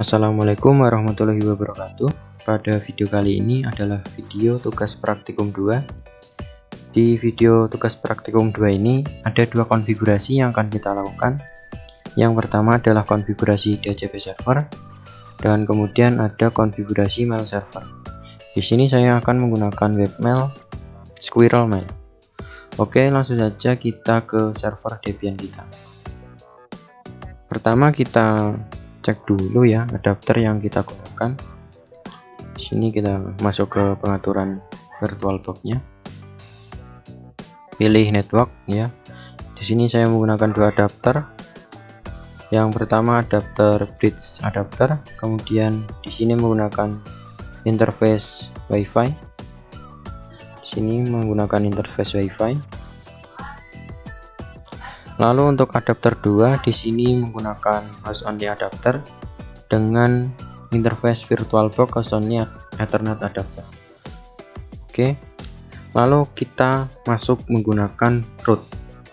Assalamualaikum warahmatullahi wabarakatuh. Pada video kali ini adalah video tugas praktikum 2. Di video tugas praktikum 2 ini ada dua konfigurasi yang akan kita lakukan. Yang pertama adalah konfigurasi DHCP server dan kemudian ada konfigurasi mail server. Di sini saya akan menggunakan webmail Squirrel Mail. Oke, langsung saja kita ke server Debian kita. Pertama kita cek dulu ya adapter yang kita gunakan. Di sini kita masuk ke pengaturan VirtualBox-nya, pilih network ya. Di sini saya menggunakan dua adapter. Yang pertama adapter bridge adapter, kemudian di sini menggunakan interface WiFi. Di sini menggunakan interface WiFi. Lalu untuk adapter 2 di sini menggunakan host only adapter dengan interface VirtualBox host only Ethernet adapter. Oke. Lalu kita masuk menggunakan root.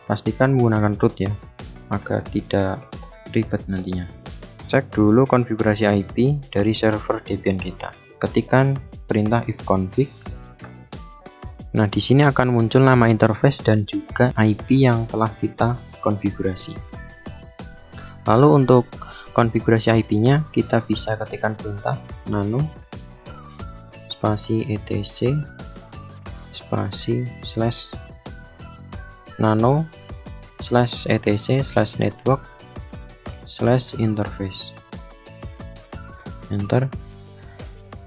Pastikan menggunakan root ya, agar tidak ribet nantinya. Cek dulu konfigurasi IP dari server Debian kita. Ketikkan perintah ifconfig. Nah, di sini akan muncul nama interface dan juga IP yang telah kita konfigurasi. Lalu untuk konfigurasi IP-nya kita bisa ketikkan perintah nano spasi etc spasi slash nano slash etc slash network slash interface, enter.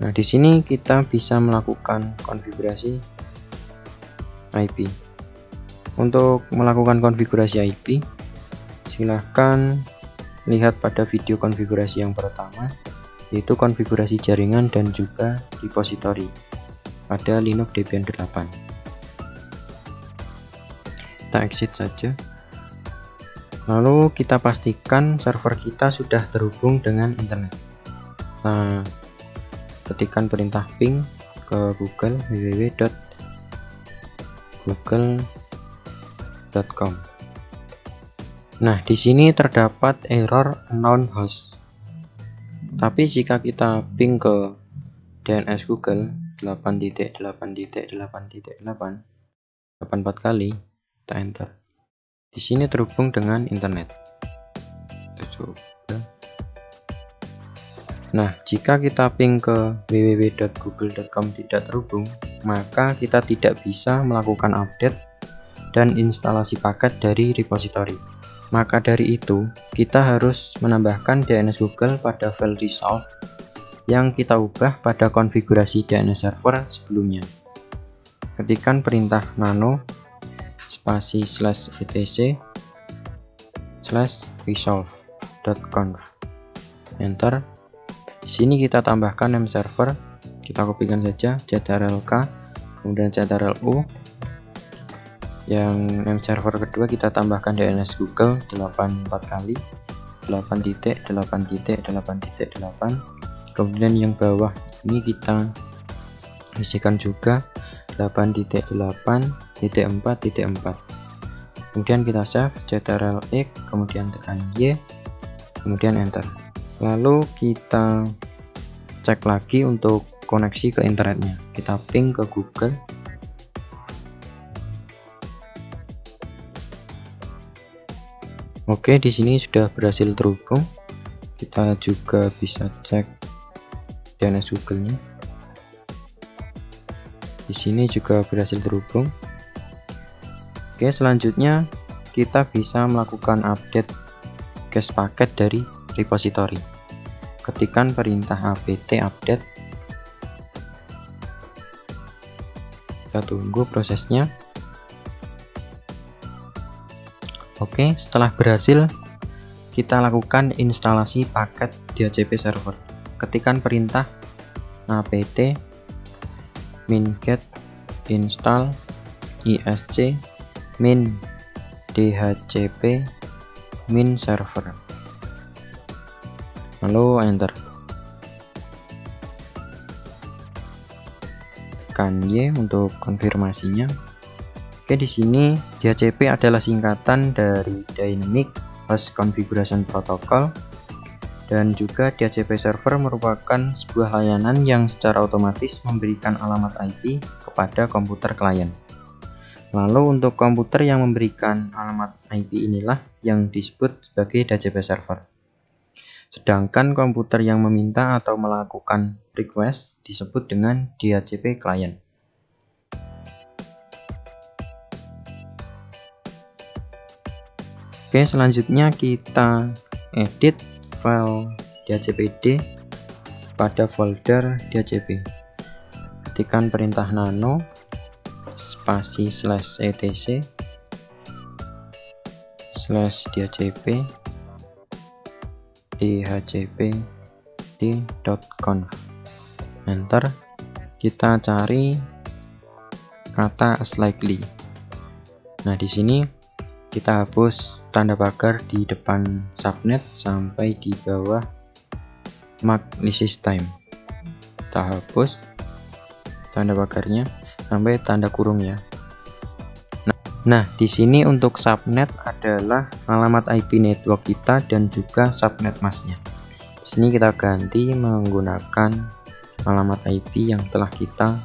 Nah, di sini kita bisa melakukan konfigurasi IP. Untuk melakukan konfigurasi IP, silahkan lihat pada video konfigurasi yang pertama, yaitu konfigurasi jaringan dan juga repository pada Linux Debian 8. Kita exit saja. Lalu kita pastikan server kita sudah terhubung dengan internet. Nah, ketikkan perintah ping ke Google www.google.com. Nah, di sini terdapat error unknown host. Tapi jika kita ping ke DNS Google 8.8.8.8 84 kali, kita enter. Di sini terhubung dengan internet. Kita coba. Nah, jika kita ping ke www.google.com tidak terhubung, maka kita tidak bisa melakukan update dan instalasi paket dari repository. Maka dari itu, kita harus menambahkan DNS Google pada file resolve yang kita ubah pada konfigurasi DNS server sebelumnya. Ketikkan perintah nano spasi slash etc slash resolve.conf, enter. Di sini kita tambahkan name server, kita kopikan saja ctrl-k, kemudian ctrl-u. Yang name server kedua kita tambahkan DNS Google 84 kali 8.8.8.8. Kemudian yang bawah ini kita isikan juga 8.8.4.4. Kemudian kita save ctrl-x, kemudian tekan Y, kemudian enter. Lalu kita cek lagi untuk koneksi ke internetnya. Kita ping ke Google. Oke, di sini sudah berhasil terhubung. Kita juga bisa cek DNS Google-nya. Di sini juga berhasil terhubung. Oke, selanjutnya kita bisa melakukan update cache paket dari repository. Ketikkan perintah apt update. Kita tunggu prosesnya. Oke, setelah berhasil, kita lakukan instalasi paket DHCP server. Ketikkan perintah apt min-get install isc min dhcp min server. Lalu enter. Tekan Y untuk konfirmasinya. Oke, di sini DHCP adalah singkatan dari Dynamic Host Configuration Protocol Dan juga DHCP server merupakan sebuah layanan yang secara otomatis memberikan alamat IP kepada komputer klien. Lalu untuk komputer yang memberikan alamat IP inilah yang disebut sebagai DHCP server. Sedangkan komputer yang meminta atau melakukan request disebut dengan DHCP client. Oke, selanjutnya kita edit file DHCPD pada folder DHCP. Ketikkan perintah nano spasi /etc /dhcp dhcpd.conf. Enter. Kita cari kata slightly. Nah, di sini kita hapus tanda pagar di depan subnet sampai di bawah mark license time. Kita hapus tanda pagarnya sampai tanda kurung ya. Nah, di sini untuk subnet adalah alamat IP network kita dan juga subnet masknya. Di sini kita ganti menggunakan alamat IP yang telah kita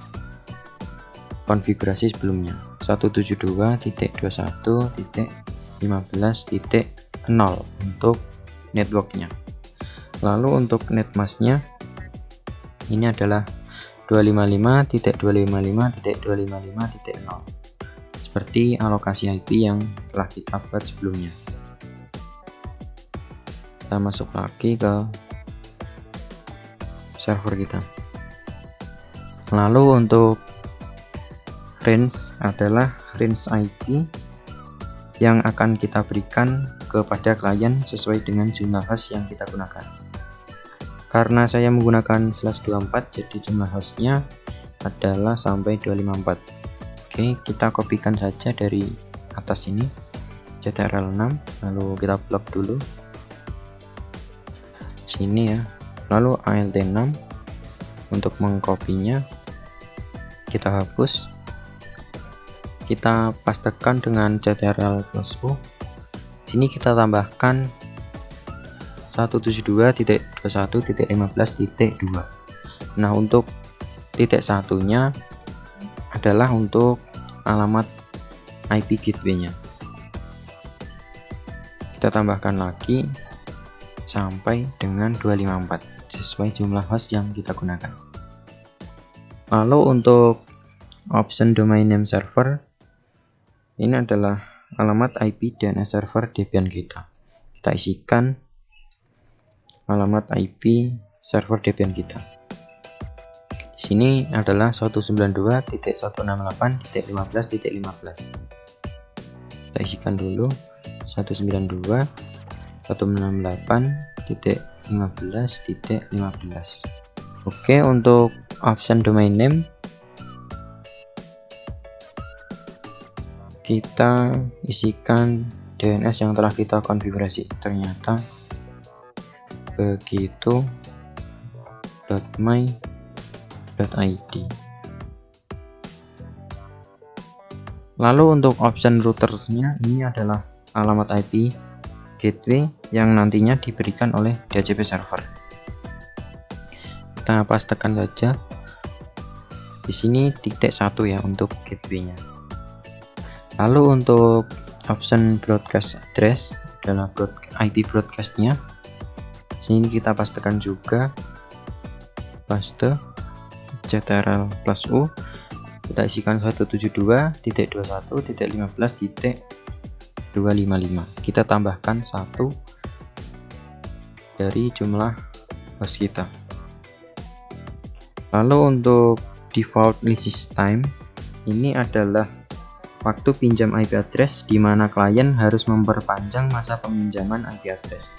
konfigurasi sebelumnya, 172.21.15.0 untuk networknya. Lalu untuk netmasknya ini adalah 255.255.255.0 seperti alokasi IP yang telah kita buat sebelumnya. Kita masuk lagi ke server kita. Lalu untuk range adalah range IP yang akan kita berikan kepada klien sesuai dengan jumlah host yang kita gunakan. Karena saya menggunakan /24, jadi jumlah hostnya adalah sampai 254. Oke, kita kopikan saja dari atas ini ctrl 6, lalu kita blok dulu sini ya, lalu alt 6 untuk mengkopinya kita hapus. Kita pastekan dengan ctrl+U. Sini kita tambahkan 172.21.15.2. Nah, untuk titik satunya adalah untuk alamat IP gateway-nya. Kita tambahkan lagi sampai dengan 254 sesuai jumlah host yang kita gunakan. Lalu untuk option domain name server, ini adalah alamat IP DNS server Debian kita. Kita isikan alamat IP server Debian kita. Di sini adalah 192.168.15.15. Kita isikan dulu 192.168.15.15. Oke, untuk option domain name kita isikan DNS yang telah kita konfigurasi. Ternyata begitu.my.id. Lalu untuk option routersnya, ini adalah alamat IP gateway yang nantinya diberikan oleh DHCP server. Kita pastekan saja di sini titik 1 ya untuk gateway-nya. Lalu untuk option broadcast address adalah IP broadcast-nya. Sini kita pastekan juga, paste ctrl+U, kita isikan 172.21.15.255. kita tambahkan 1 dari jumlah host kita. Lalu untuk default license time, ini adalah waktu pinjam IP address di mana klien harus memperpanjang masa peminjaman IP address,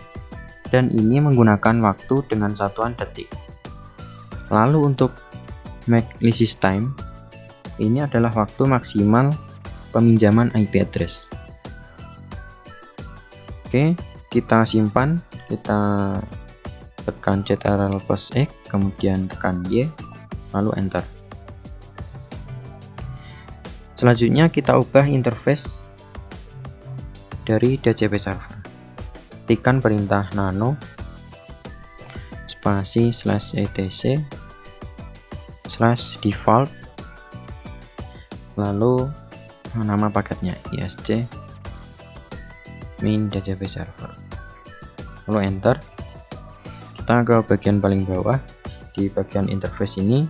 dan ini menggunakan waktu dengan satuan detik. Lalu untuk max license time, ini adalah waktu maksimal peminjaman IP address. Oke, kita simpan, kita tekan ctrl+X, kemudian tekan Y, lalu enter. Selanjutnya kita ubah interface dari DHCP server. Ketikkan perintah nano spasi /etc/default, lalu nama paketnya isc min DHCP server, lalu enter. Kita ke bagian paling bawah. Di bagian interface ini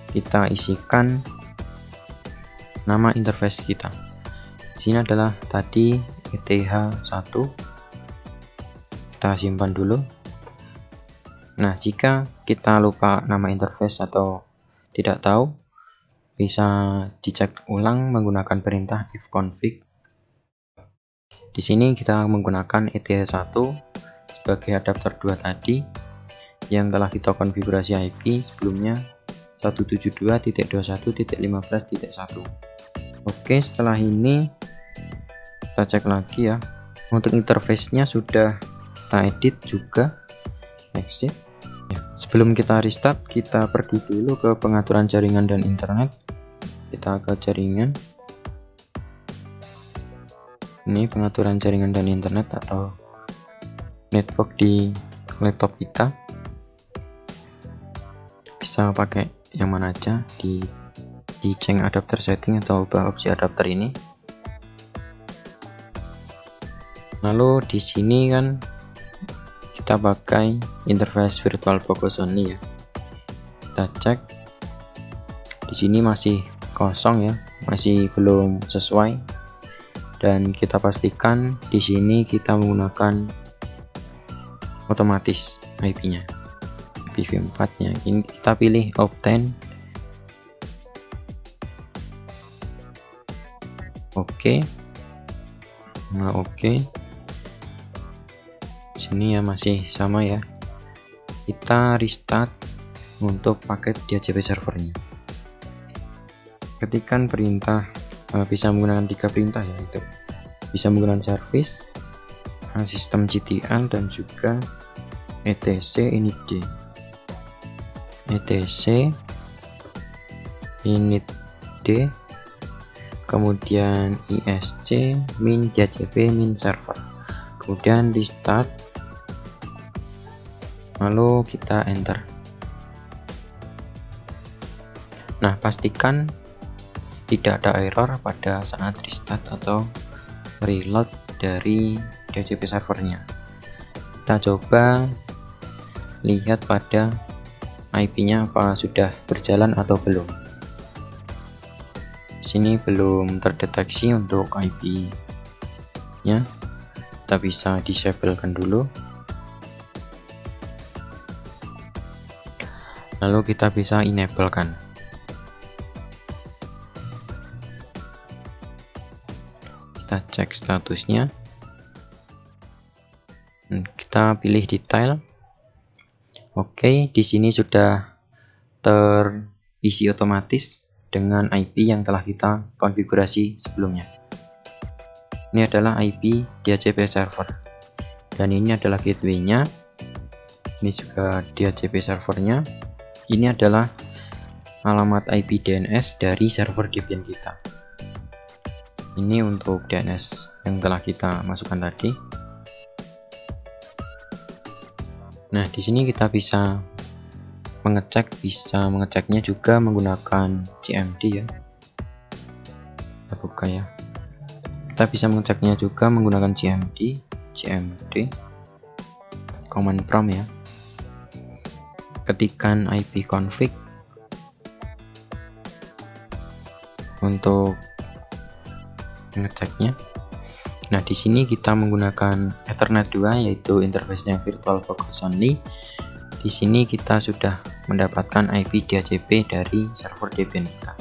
kita isikan nama interface kita. Di sini adalah tadi ETH1. Kita simpan dulu. Nah, jika kita lupa nama interface atau tidak tahu, bisa dicek ulang menggunakan perintah ifconfig. Di sini kita menggunakan ETH1 sebagai adapter 2 tadi yang telah kita konfigurasi IP sebelumnya 172.21.15.1. Oke, setelah ini kita cek lagi ya. Untuk interface-nya sudah kita edit juga. Exit. Ya, sebelum kita restart, kita pergi dulu ke pengaturan jaringan dan internet. Kita ke jaringan. Ini pengaturan jaringan dan internet atau network di laptop kita. Bisa pakai yang mana aja di change adapter setting atau ubah opsi adapter ini. Lalu di sini kan kita pakai interface VirtualBox only ya. Kita cek. Di sini masih kosong ya, masih belum sesuai. Dan kita pastikan di sini kita menggunakan otomatis IP-nya. IPv4-nya. Ini kita pilih obtain. Oke. Nah, oke. Sini ya masih sama ya. Kita restart untuk paket DHCP servernya. Ketikkan perintah, bisa menggunakan 3 perintah ya, itu bisa menggunakan service, sistem GTL, dan juga etc init d, kemudian isc min DHCP min server, kemudian restart, lalu kita enter. Nah, pastikan tidak ada error pada saat restart atau reload dari DHCP servernya. Kita coba lihat pada IP-nya apa sudah berjalan atau belum. Sini belum terdeteksi untuk IP-nya. Kita bisa disablekan dulu. Lalu kita bisa enablekan. Kita cek statusnya. Kita pilih detail. Oke, di sini sudah terisi otomatis dengan IP yang telah kita konfigurasi sebelumnya. Ini adalah IP DHCP server. Dan ini adalah gateway-nya. Ini juga DHCP servernya. Ini adalah alamat IP DNS dari server Debian kita. Ini untuk DNS yang telah kita masukkan tadi. Nah, di sini kita bisa mengeceknya juga menggunakan CMD ya. Kita buka ya. Kita bisa mengeceknya juga menggunakan CMD command prompt ya. Ketikkan ipconfig untuk mengeceknya. Nah, di sini kita menggunakan Ethernet 2 yaitu interface-nya VirtualBox only. Di sini kita sudah mendapatkan IP DHCP dari server Debian kita.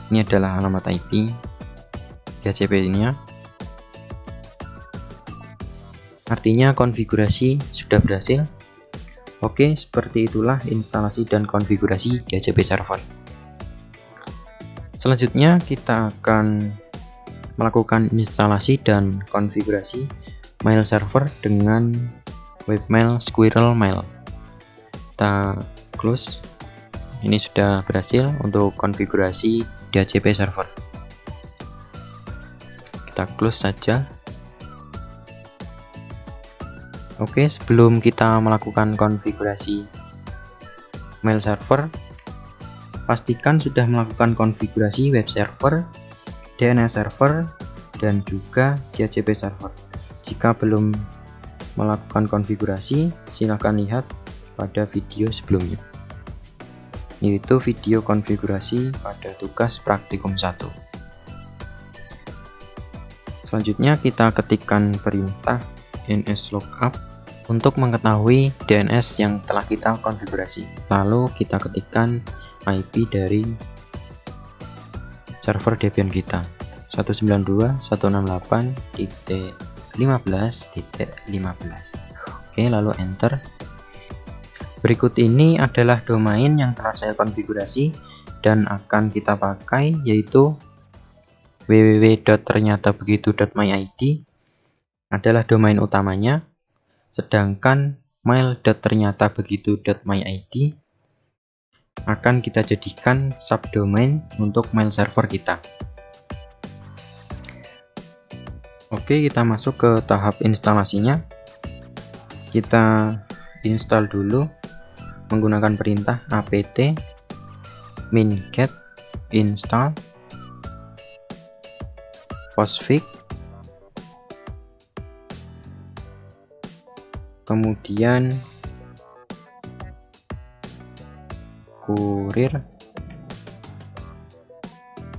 Ini adalah alamat IP DHCP-nya. Artinya konfigurasi sudah berhasil. Oke, seperti itulah instalasi dan konfigurasi DHCP server. Selanjutnya kita akan melakukan instalasi dan konfigurasi mail server dengan webmail Squirrel Mail. Kita close. Ini sudah berhasil untuk konfigurasi DHCP server. Kita close saja. Oke, sebelum kita melakukan konfigurasi mail server, pastikan sudah melakukan konfigurasi web server, DNS server, dan juga DHCP server. Jika belum melakukan konfigurasi, silahkan lihat pada video sebelumnya, yaitu video konfigurasi pada tugas praktikum 1. Selanjutnya kita ketikkan perintah nslookup untuk mengetahui DNS yang telah kita konfigurasi. Lalu kita ketikkan IP dari server Debian kita, 192.168.15.15. Oke, lalu enter. Berikut ini adalah domain yang telah saya konfigurasi dan akan kita pakai, yaitu www.ternyatabegitu.myid adalah domain utamanya, sedangkan mail.ternyatabegitu.myid akan kita jadikan subdomain untuk mail server kita. Oke, kita masuk ke tahap instalasinya. Kita install dulu menggunakan perintah apt min-get install postfix, kemudian kurir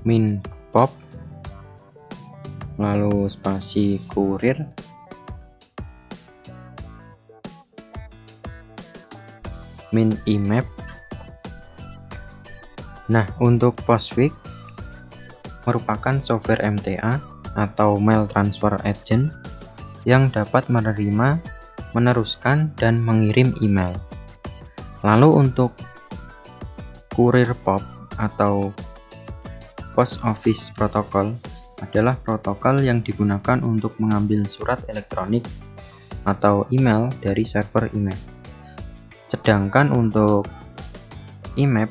min-pop, lalu spasi kurir, min-imap. Nah, untuk postfix merupakan software MTA atau mail transfer agent yang dapat menerima, meneruskan, dan mengirim email. Lalu untuk kurir pop atau post office protocol adalah protokol yang digunakan untuk mengambil surat elektronik atau email dari server email. Sedangkan untuk IMAP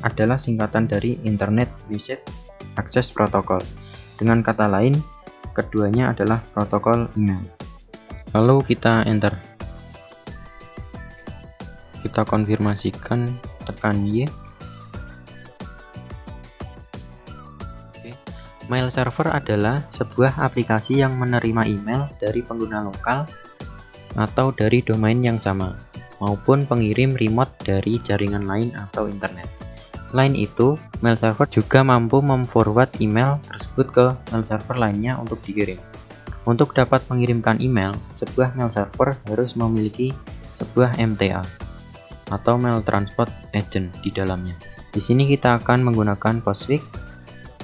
adalah singkatan dari Internet Message Access Protocol. Dengan kata lain, keduanya adalah protokol email. Lalu kita enter. Kita konfirmasikan, tekan Y. Mail server adalah sebuah aplikasi yang menerima email dari pengguna lokal atau dari domain yang sama, maupun pengirim remote dari jaringan lain atau internet. Selain itu, mail server juga mampu memforward email tersebut ke mail server lainnya untuk dikirim. Untuk dapat mengirimkan email, sebuah mail server harus memiliki sebuah MTA atau mail transport agent di dalamnya. Di sini kita akan menggunakan postfix.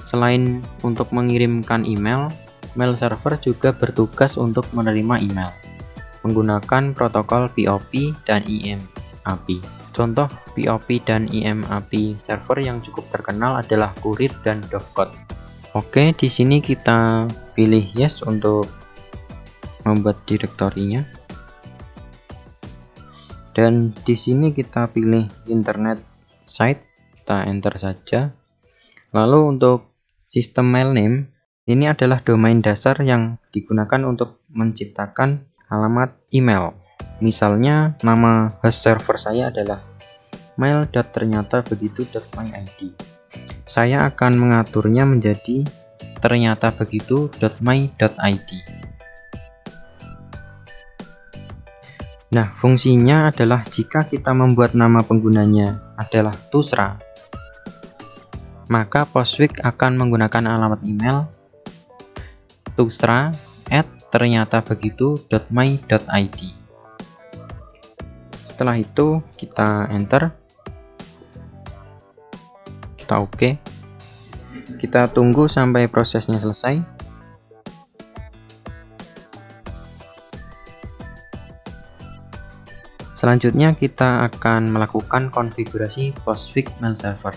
Selain untuk mengirimkan email, mail server juga bertugas untuk menerima email menggunakan protokol POP dan IMAP. Contoh POP dan IMAP server yang cukup terkenal adalah Kurir dan Dovecot. Oke, di sini kita pilih yes untuk membuat direktorinya. Dan di sini kita pilih internet site, kita enter saja. Lalu untuk sistem mail name, ini adalah domain dasar yang digunakan untuk menciptakan alamat email. Misalnya nama host server saya adalah mail.ternyatabegitu.myid. Saya akan mengaturnya menjadi ternyatabegitu.my.id. Nah, fungsinya adalah jika kita membuat nama penggunanya adalah Tusra, maka postfix akan menggunakan alamat email tusra@ternyatabegitu.my.id. Setelah itu kita enter, kita oke. Kita tunggu sampai prosesnya selesai. Selanjutnya kita akan melakukan konfigurasi postfix mail server.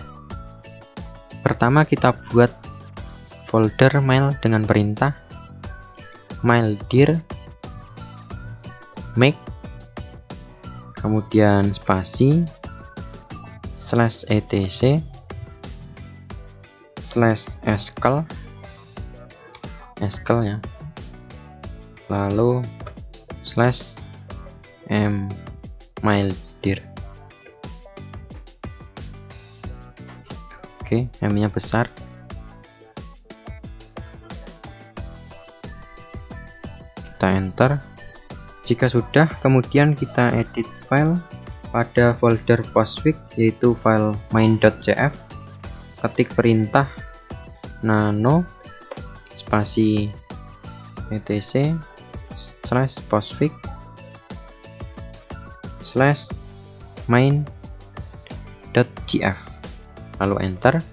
Pertama kita buat folder mail dengan perintah maildir make, kemudian spasi /etc /sql ya, lalu myldir. Oke, M nya besar. Kita enter. Jika sudah, kemudian kita edit file pada folder Postfix, yaitu file main.cf. Ketik perintah nano spasi etc /postfix /main.gf, lalu enter.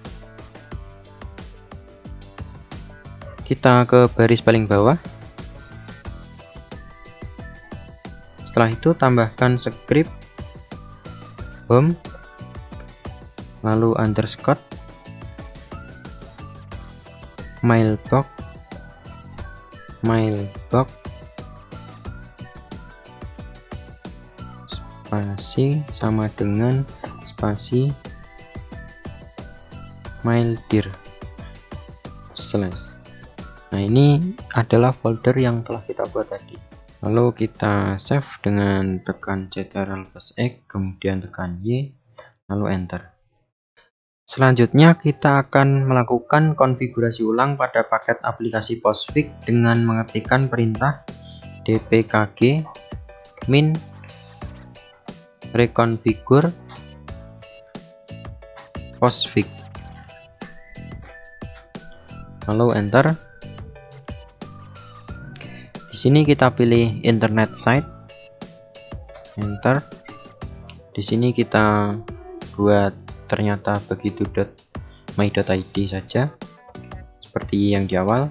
Kita ke baris paling bawah. Setelah itu tambahkan script home, lalu underscore mailbox spasi sama dengan spasi myldir slash. Nah, ini adalah folder yang telah kita buat tadi. Lalu kita save dengan tekan Ctrl+X, kemudian tekan Y, lalu enter. Selanjutnya kita akan melakukan konfigurasi ulang pada paket aplikasi Postfix dengan mengetikkan perintah dpkg min reconfigure Postfix, lalu enter. Di sini kita pilih internet site, enter. Di sini kita buat ternyata begitu.my.id saja seperti yang di awal.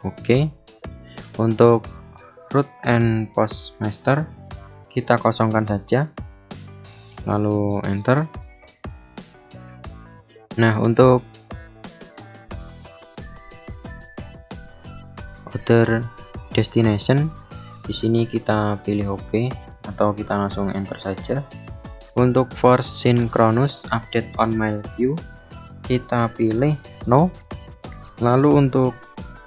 Oke. Untuk root and postmaster kita kosongkan saja, lalu enter. Nah, untuk other destination di sini kita pilih OK atau kita langsung enter saja. Untuk force synchronous update on mail queue kita pilih no. Lalu untuk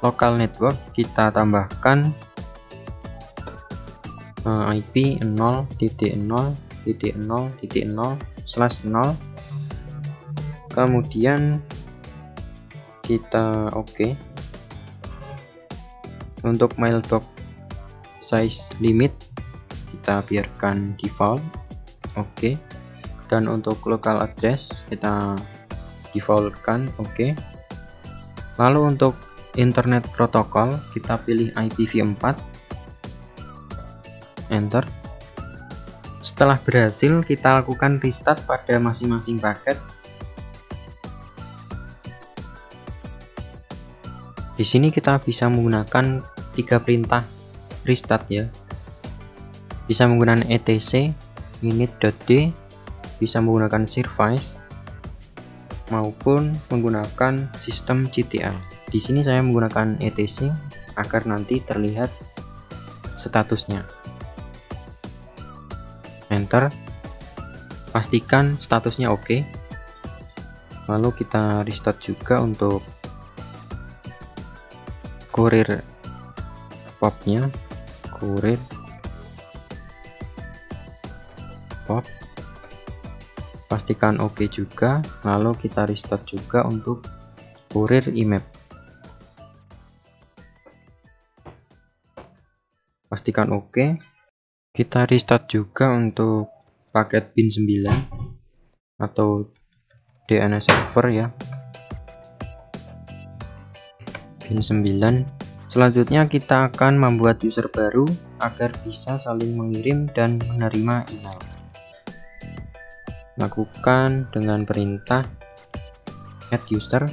local network kita tambahkan IP 0.0.0.0/0. Kemudian kita OK. Untuk mailbox size limit kita biarkan default. Oke. Dan untuk local address kita defaultkan. Oke. Lalu untuk internet protokol kita pilih IPv4, enter. Setelah berhasil, kita lakukan restart pada masing-masing paket. Di sini kita bisa menggunakan 3 perintah restart ya. Bisa menggunakan etc init.d, bisa menggunakan service maupun menggunakan sistem CTL. Di sini saya menggunakan etc agar nanti terlihat statusnya. Enter. Pastikan statusnya oke. Lalu kita restart juga untuk kurir popnya, kurir pop, pastikan oke juga. Lalu kita restart juga untuk kurir IMAP, pastikan oke. Kita restart juga untuk paket bin 9 atau DNS server ya, bin 9. Selanjutnya kita akan membuat user baru agar bisa saling mengirim dan menerima email. Lakukan dengan perintah add user.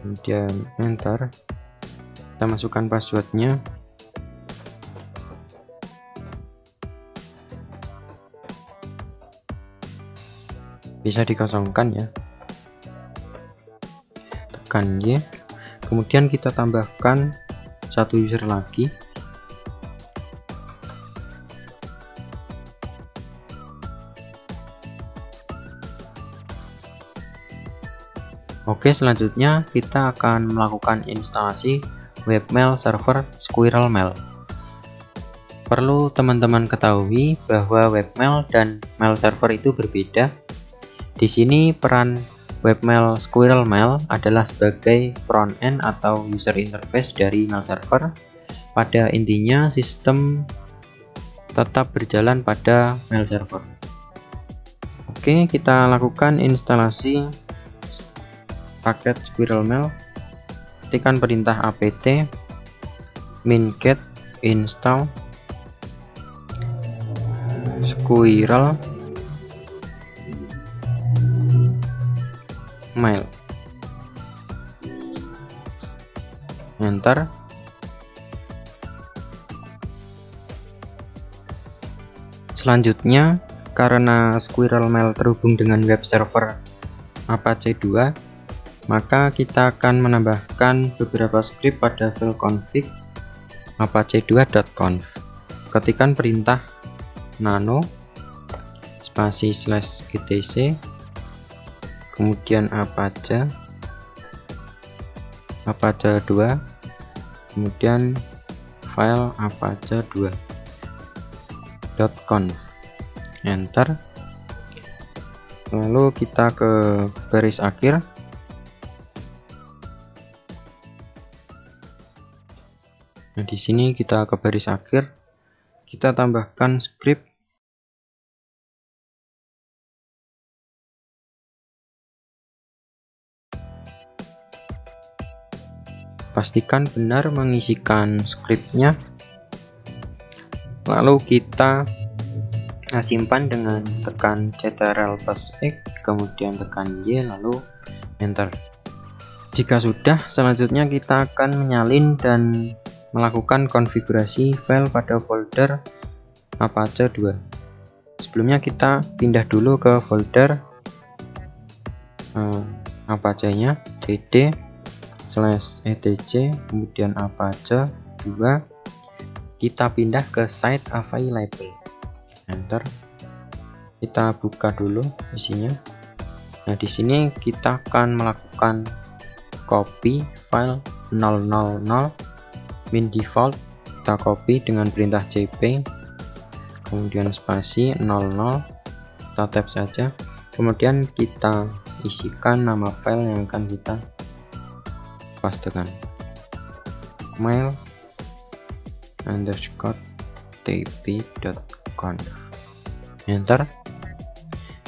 Kemudian enter. Kita masukkan passwordnya. Bisa dikosongkan ya. Tekan Y. Kemudian kita tambahkan satu user lagi. Oke, selanjutnya kita akan melakukan instalasi webmail server SquirrelMail. Perlu teman-teman ketahui bahwa webmail dan mail server itu berbeda. Di sini peran webmail SquirrelMail adalah sebagai front end atau user interface dari mail server. Pada intinya sistem tetap berjalan pada mail server. Oke, kita lakukan instalasi paket SquirrelMail. Ketikkan perintah apt min-get install SquirrelMail, enter. Selanjutnya, karena SquirrelMail terhubung dengan web server Apache 2, maka kita akan menambahkan beberapa script pada file config apache2.conf. Ketikkan perintah nano spasi /etc, kemudian apache 2, kemudian file apache2.conf, enter. Lalu kita ke baris akhir. Nah, di sini kita ke baris akhir, kita tambahkan script pastikan benar mengisikan scriptnya, lalu kita simpan dengan tekan Ctrl+X, kemudian tekan Y, lalu enter. Jika sudah, selanjutnya kita akan menyalin dan melakukan konfigurasi file pada folder Apache 2. Sebelumnya kita pindah dulu ke folder Apache-nya, cd/etc, kemudian Apache 2. Kita pindah ke site available, enter. Kita buka dulu isinya. Nah, di sini kita akan melakukan copy file 000 min default, kita copy dengan perintah cp, kemudian spasi 00, kita tab saja, kemudian kita isikan nama file yang akan kita pastekan, mail_tp.conf, enter.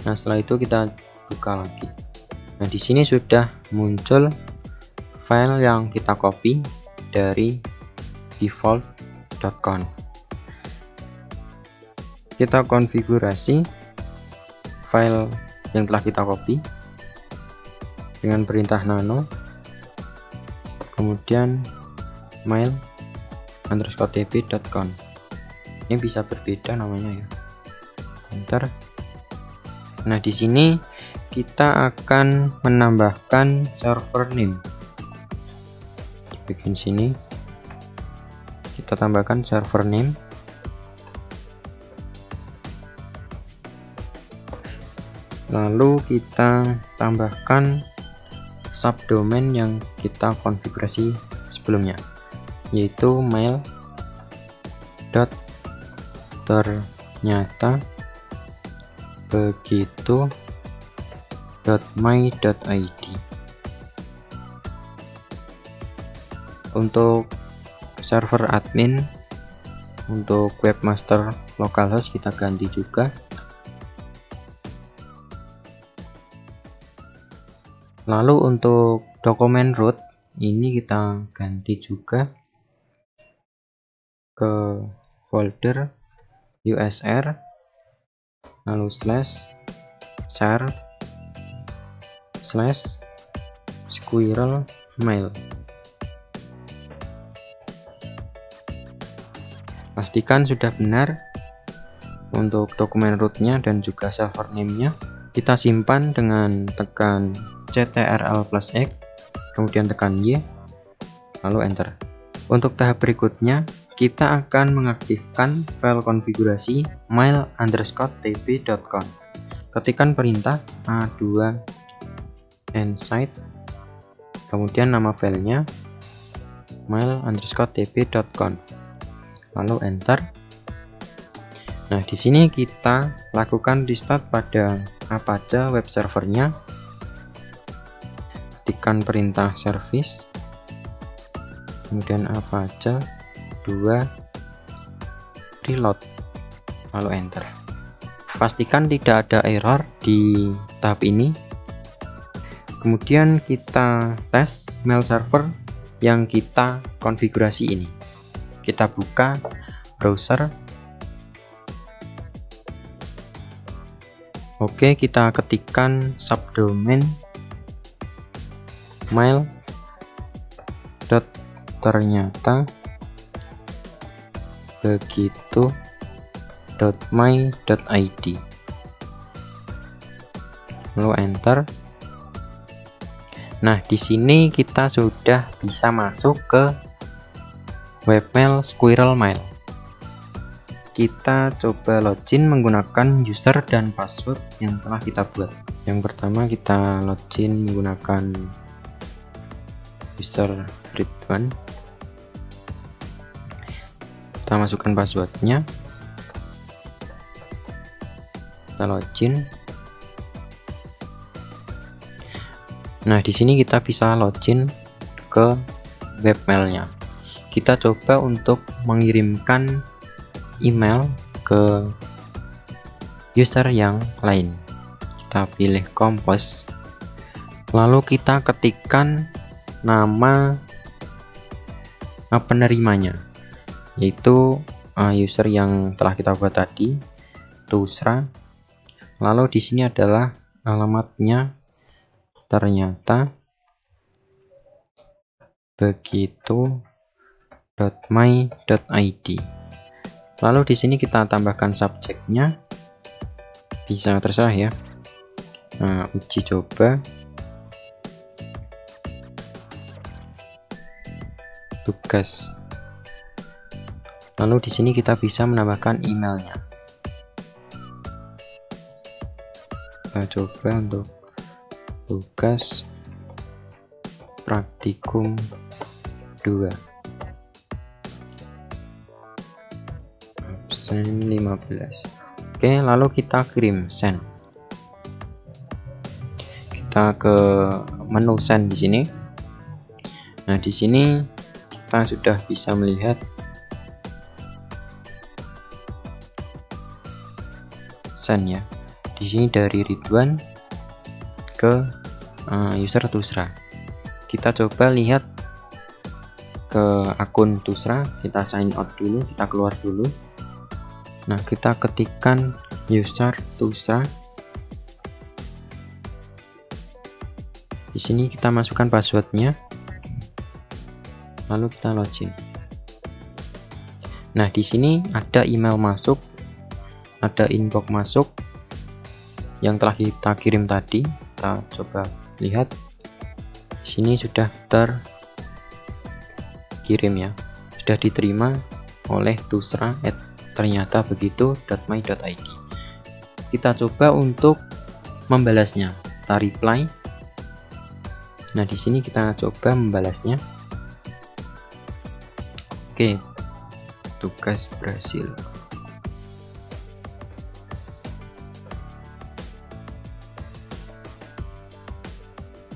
Nah, setelah itu kita buka lagi. Nah, di sini sudah muncul file yang kita copy dari default.conf. Kita konfigurasi file yang telah kita copy dengan perintah nano, kemudian mail_tp.conf. Ini bisa berbeda namanya ya, enter. Nah, di sini kita akan menambahkan server name. Di bagian sini kita tambahkan server name, lalu kita tambahkan subdomain yang kita konfigurasi sebelumnya, yaitu mail.ternyata begitu.my.id. Untuk server admin, untuk webmaster localhost kita ganti juga. Lalu untuk dokumen root ini kita ganti juga ke folder usr, lalu /share/squirrelmail. Pastikan sudah benar untuk dokumen rootnya dan juga server name-nya. Kita simpan dengan tekan Ctrl+X, kemudian tekan Y, lalu enter. Untuk tahap berikutnya, kita akan mengaktifkan file konfigurasi mail_tp.conf. Ketikkan perintah a2 nsite kemudian nama filenya mail_tb.conf, lalu enter. Nah, di sini kita lakukan restart pada Apache web servernya. Ketikkan perintah service, kemudian Apache 2 reload, lalu enter. Pastikan tidak ada error di tahap ini. Kemudian kita tes mail server yang kita konfigurasi ini. Kita buka browser. Oke, kita ketikkan subdomain mail.ternyata begitu.my.id, lalu enter. Nah, di sini kita sudah bisa masuk ke webmail Squirrel Mail. Kita coba login menggunakan user dan password yang telah kita buat. Yang pertama kita login menggunakan user Ridwan. Kita masukkan passwordnya. Kita login. Nah, di sini kita bisa login ke webmailnya. Kita coba untuk mengirimkan email ke user yang lain. Kita pilih compose, lalu kita ketikkan nama penerimanya, yaitu user yang telah kita buat tadi, Tusra. Lalu di sini adalah alamatnya, ternyata begitu.my.id. Lalu di sini kita tambahkan subjeknya, bisa terserah ya. Nah, uji coba tugas. Lalu di sini kita bisa menambahkan emailnya. Kita coba untuk tugas praktikum 2 absen 15. Oke, lalu kita kirim send. Kita ke menu send di sini. Nah, di sini kita sudah bisa melihat send ya. Di sini dari Ridwan ke user Tusra. Kita coba lihat ke akun Tusra, kita sign out dulu, kita keluar dulu. Nah, kita ketikkan user Tusra. Di sini kita masukkan passwordnya, lalu kita login. Nah, di sini ada email masuk, ada inbox masuk yang telah kita kirim tadi. Kita coba lihat. Di sini sudah terkirim ya, sudah diterima oleh Tusra ternyata begitu.my.id. Kita coba untuk membalasnya. Kita reply. Nah, di sini kita coba membalasnya. Oke, tugas berhasil.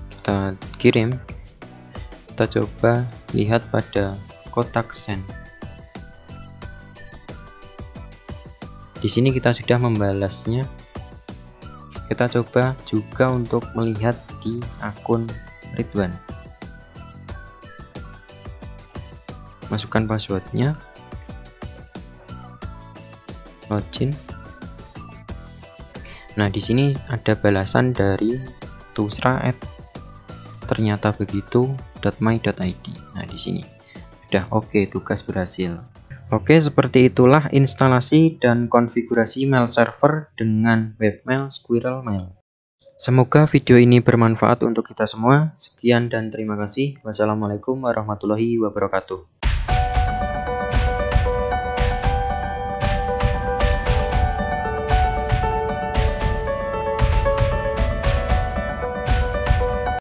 Kita kirim. Kita coba lihat pada kotak send. Di sini kita sudah membalasnya. Kita coba juga untuk melihat di akun Ridwan. Masukkan passwordnya, login. Nah, di sini ada balasan dari Tusra ternyata begitu.my.id. Nah, di sini sudah oke, tugas berhasil. Oke, seperti itulah instalasi dan konfigurasi mail server dengan webmail Squirrel Mail. Semoga video ini bermanfaat untuk kita semua. Sekian dan terima kasih. Wassalamualaikum warahmatullahi wabarakatuh.